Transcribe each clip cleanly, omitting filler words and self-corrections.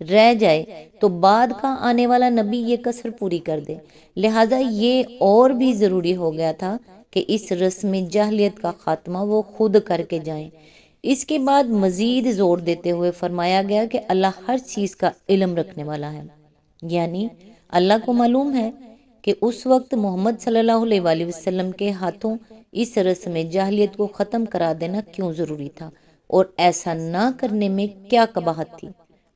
رہ جائے تو بعد کا آنے والا نبی یہ کسر پوری کر دے، لہٰذا یہ اور بھی ضروری ہو گیا تھا کہ اس رسم جاہلیت کا خاتمہ وہ خود کر کے جائیں۔ اس کے بعد مزید زور دیتے ہوئے فرمایا گیا کہ اللہ ہر چیز کا علم رکھنے والا ہے، یعنی اللہ کو معلوم ہے کہ اس وقت محمد صلی اللہ علیہ وآلہ وسلم کے ہاتھوں اس رسم جاہلیت کو ختم کرا دینا کیوں ضروری تھا اور ایسا نہ کرنے میں کیا قباحت تھی۔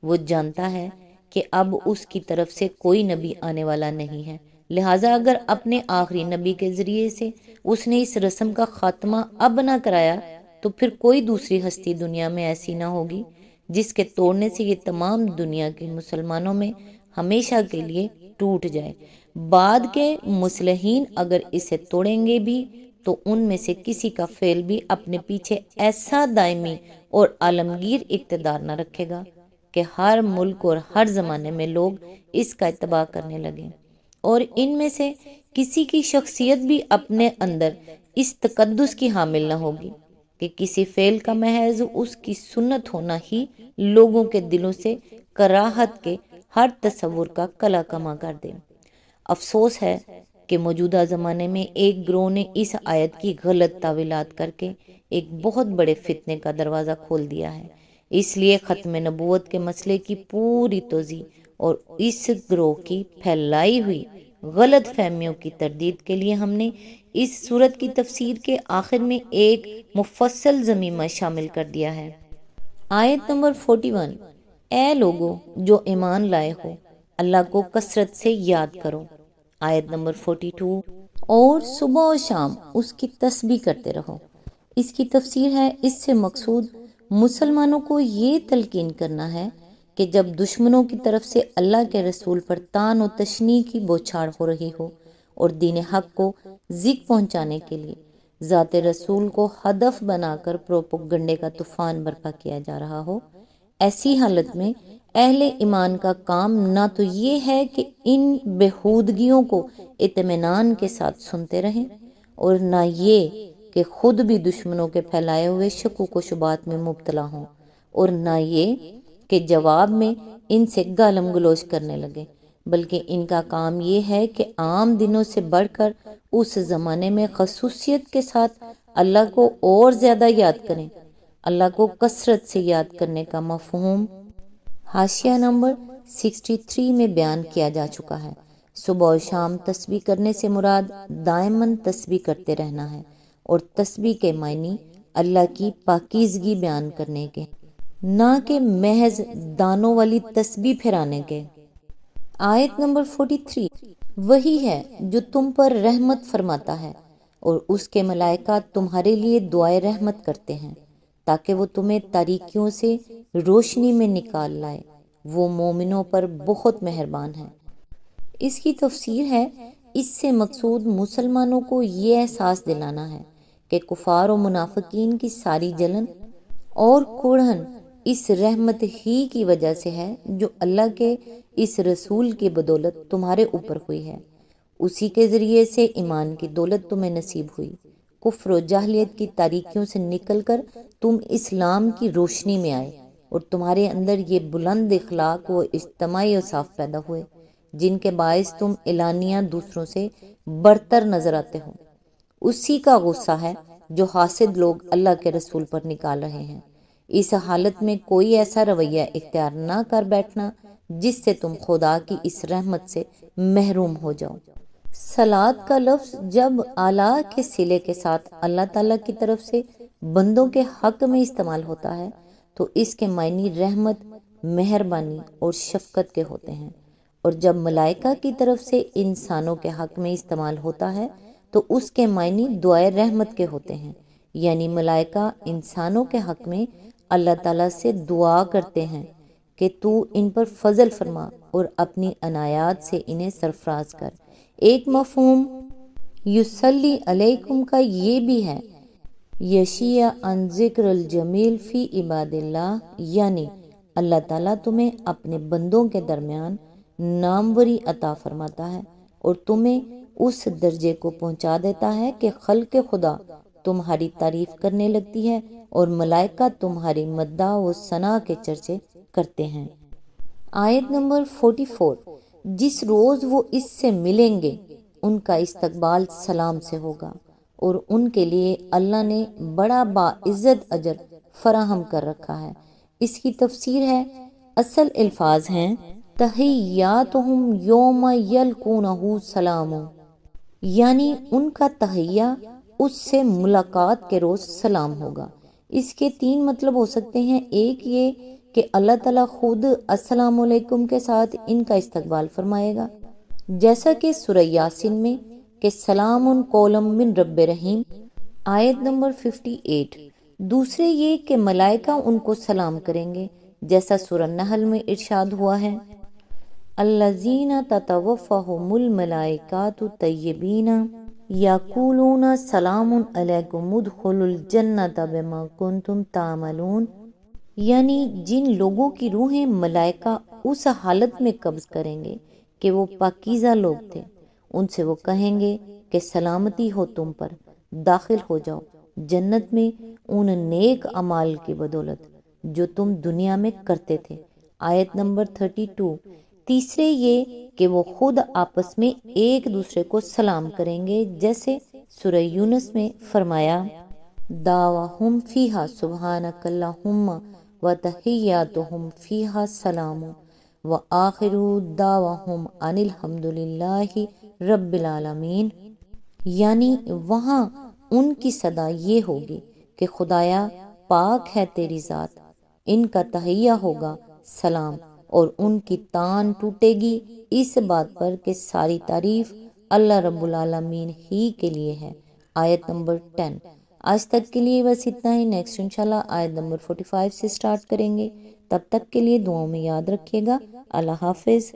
وہ جانتا ہے کہ اب اس کی طرف سے کوئی نبی آنے والا نہیں ہے، لہٰذا اگر اپنے آخری نبی کے ذریعے سے اس نے اس رسم کا خاتمہ اب نہ کرایا تو پھر کوئی دوسری ہستی دنیا میں ایسی نہ ہوگی جس کے توڑنے سے یہ تمام دنیا کے مسلمانوں میں ہمیشہ کے لیے ٹوٹ جائے۔ بعد کے مصلحین اگر اسے توڑیں گے بھی تو ان میں سے کسی کا فعل بھی اپنے پیچھے ایسا دائمی اور عالمگیر اقتدار نہ رکھے گا کہ ہر ملک اور ہر زمانے میں لوگ اس کا اتباع کرنے لگیں، اور ان میں سے کسی کی شخصیت بھی اپنے اندر اس تقدس کی حامل نہ ہوگی کہ کسی فعل کا محض اس کی سنت ہونا ہی لوگوں کے دلوں سے کراہت کے ہر تصور کا کلا کما کر دے۔ افسوس ہے کہ موجودہ زمانے میں ایک گروہ نے اس آیت کی غلط تعویلات کر کے ایک بہت بڑے فتنے کا دروازہ کھول دیا ہے۔ اس لیے ختم نبوت کے مسئلے کی پوری توضیح اور اس گروہ کی پھیلائی ہوئی غلط فہمیوں کی تردید کے لیے ہم نے اس سورت کی تفسیر کے آخر میں ایک مفصل ضمیمہ شامل کر دیا ہے۔ آیت نمبر 41، اے لوگو جو ایمان لائے ہو اللہ کو کثرت سے یاد کرو۔ آیت نمبر 42، اور صبح و شام اس کی تسبیح کرتے رہو۔ اس کی تفسیر ہے، اس سے مقصود مسلمانوں کو یہ تلقین کرنا ہے کہ جب دشمنوں کی طرف سے اللہ کے رسول پر طعن و تشنیع کی بوچھاڑ ہو رہی ہو اور دین حق کو ذک پہنچانے کے لیے ذات رسول کو ہدف بنا کر پروپگنڈے کا طوفان برپا کیا جا رہا ہو، ایسی حالت میں اہل ایمان کا کام نہ تو یہ ہے کہ ان بےہودگیوں کو اطمینان کے ساتھ سنتے رہیں اور نہ یہ کہ خود بھی دشمنوں کے پھیلائے ہوئے شکوک و شبہات میں مبتلا ہوں، اور نہ یہ کہ جواب میں ان سے گالم گلوچ کرنے لگے، بلکہ ان کا کام یہ ہے کہ عام دنوں سے بڑھ کر اس زمانے میں خصوصیت کے ساتھ اللہ کو اور زیادہ یاد کریں۔ اللہ کو کثرت سے یاد کرنے کا مفہوم حاشیہ نمبر 63 میں بیان کیا جا چکا ہے۔ صبح و شام تسبیح کرنے سے مراد دائماً تسبیح کرتے رہنا ہے، اور تسبیح کے معنی اللہ کی پاکیزگی بیان کرنے کے، نہ کہ محض دانوں والی تسبیح پھیرانے کے۔ آیت نمبر 43، وہی ہے جو تم پر رحمت فرماتا ہے اور اس کے ملائکہ تمہارے لیے دعائے رحمت کرتے ہیں تاکہ وہ تمہیں تاریکیوں سے روشنی میں نکال لائے، وہ مومنوں پر بہت مہربان ہے۔ اس کی تفسیر ہے، اس سے مقصود مسلمانوں کو یہ احساس دلانا ہے کہ کفار و منافقین کی ساری جلن اور کوڑھن اس رحمت ہی کی وجہ سے ہے جو اللہ کے اس رسول کی بدولت تمہارے اوپر ہوئی ہے، اسی کے ذریعے سے ایمان کی دولت تمہیں نصیب ہوئی، کفر و جاہلیت کی تاریکیوں سے نکل کر تم اسلام کی روشنی میں آئے، اور تمہارے اندر یہ بلند اخلاق و اجتماعی اوصاف پیدا ہوئے جن کے باعث تم اعلانیہ دوسروں سے برتر نظر آتے ہو۔ اسی کا غصہ ہے جو حاسد لوگ اللہ کے رسول پر نکال رہے ہیں۔ اس حالت میں کوئی ایسا رویہ اختیار نہ کر بیٹھنا جس سے تم خدا کی اس رحمت سے محروم ہو جاؤ۔ صلاۃ کا لفظ جب اعلیٰ کے صلے کے ساتھ اللہ تعالیٰ کی طرف سے بندوں کے حق میں استعمال ہوتا ہے تو اس کے معنی رحمت، مہربانی اور شفقت کے ہوتے ہیں، اور جب ملائکہ کی طرف سے انسانوں کے حق میں استعمال ہوتا ہے تو اس کے معنی دعائے رحمت کے ہوتے ہیں، یعنی ملائکہ انسانوں کے حق میں اللہ تعالیٰ سے دعا کرتے ہیں کہ تو ان پر فضل فرما اور اپنی عنایات سے انہیں سرفراز کر۔ ایک مفہوم یصلی علیکم کا یہ بھی ہے، یشیع عن ذکر الجمیل فی عباد اللہ، یعنی اللہ تعالیٰ تمہیں اپنے بندوں کے درمیان ناموری عطا فرماتا ہے اور تمہیں اس درجے کو پہنچا دیتا ہے کہ خلق خدا تمہاری تعریف کرنے لگتی ہے اور ملائکہ تمہاری مدح و ثنا کے چرچے کرتے ہیں۔ آیت نمبر 44، جس روز وہ اس سے ملیں گے ان کا استقبال سلام سے ہوگا اور ان کے لیے اللہ نے بڑا باعزت اجر فراہم کر رکھا ہے۔ اس کی تفسیر ہے، اصل الفاظ ہیں تحیاتہم یوم یلقونہ سلام، یعنی ان کا تحیہ اس سے ملاقات کے روز سلام ہوگا۔ اس کے تین مطلب ہو سکتے ہیں، ایک یہ کہ اللہ تعالیٰ خود السلام علیکم کے ساتھ ان کا استقبال فرمائے گا، جیسا کہ سورہ یاسین میں کہ سلام قولا من رب رحیم، آیت نمبر 58۔ دوسرے یہ کہ ملائکہ ان کو سلام کریں گے، جیسا سورہ نحل میں ارشاد ہوا ہے، الذین تتوفاہم الملائکۃ طیبین یقولون سلام علیکم ادخلوا الجنۃ بما کنتم تعملون، یعنی جن لوگوں کی روحیں ملائکہ اس حالت میں قبض کریں گے کہ وہ پاکیزہ لوگ تھے، ان سے وہ کہیں گے کہ سلامتی ہو تم پر، داخل ہو جاؤ جنت میں ان نیک اعمال کی بدولت جو تم دنیا میں کرتے تھے، آیت نمبر 32۔ تیسرے یہ کہ وہ خود آپس میں ایک دوسرے کو سلام کریں گے، جیسے سورہ یونس میں فرمایا، دعواہم فیہا سبحانک اللہم وتحیاتہم فیہا سلام وآخر دعواہم ان الحمد للہ رب العالمین، یعنی وہاں ان کی صدا یہ ہوگی کہ خدایا پاک ہے تیری ذات، ان کا تحیہ ہوگا سلام، اور ان کی تان ٹوٹے گی اس بات پر کہ ساری تعریف اللہ رب العالمین ہی کے لیے ہے، آیت نمبر 10۔ آج تک کے لیے بس اتنا ہی، نیکسٹ انشاءاللہ آیت نمبر 45 سے سٹارٹ کریں گے، تب تک کے لیے دعاؤں میں یاد رکھیے گا۔ اللہ حافظ۔